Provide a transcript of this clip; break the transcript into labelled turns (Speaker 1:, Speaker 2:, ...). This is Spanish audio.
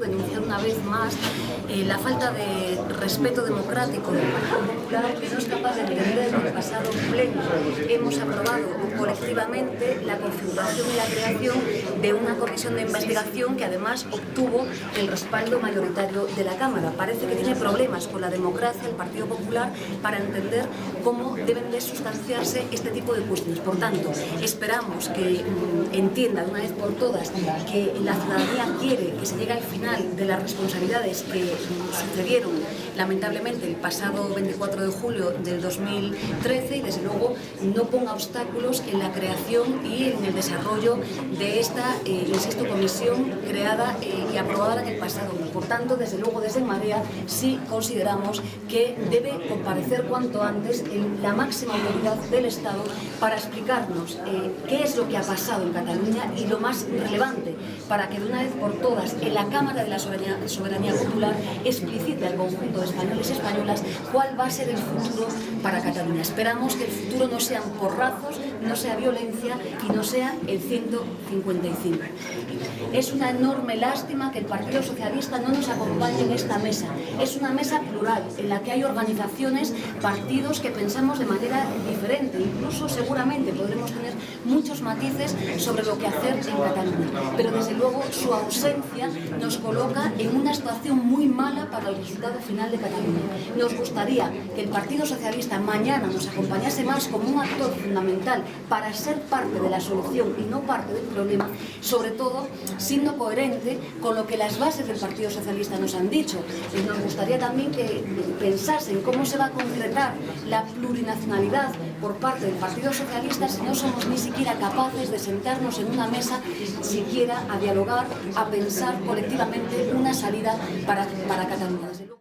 Speaker 1: denunciar una vez más la falta de respeto democrático del Partido Popular, que no es capaz de entender que el pasado pleno hemos aprobado colectivamente la configuración y la creación de una comisión de investigación que además obtuvo el respaldo mayoritario de la Cámara. Parece que tiene problemas con la democracia el Partido Popular para entender cómo deben de sustanciarse este tipo de cuestiones. Por tanto, esperamos que entienda de una vez por todas que la ciudadanía quiere que se llegue al final de las responsabilidades que sucedieron lamentablemente el pasado 24 de julio del 2013 y desde luego no ponga obstáculos en la creación y en el desarrollo de esta, insisto, comisión creada y aprobada en el pasado año. Por tanto, desde luego desde Marea sí consideramos que debe comparecer cuanto antes la máxima autoridad del Estado para explicarnos qué es lo que ha pasado en Cataluña y lo más relevante, para que de una vez por todas en la Cámara de la Soberanía Popular explicite al conjunto de españoles y españolas cuál va a ser el futuro para Cataluña. Esperamos que el futuro no sean porrazos, no sea violencia y no sea el 155. Es una enorme lástima que el Partido Socialista no nos acompañe en esta mesa. Es una mesa plural en la que hay organizaciones, partidos que pensamos de manera diferente. Incluso seguramente podremos tener muchos matices sobre lo que hacer en Cataluña. Pero desde luego su ausencia nos coloca en una situación muy mala para el resultado final de Cataluña. Nos gustaría que el Partido Socialista mañana nos acompañase más como un actor fundamental para ser parte de la solución y no parte del problema, sobre todo siendo coherente con lo que las bases del Partido Socialista nos han dicho. Y nos gustaría también que pensasen cómo se va a concretar la plurinacionalidad por parte del Partido Socialista si no somos ni siquiera capaces de sentarnos en una mesa, siquiera a dialogar, a pensar colectivamente una salida para Cataluña.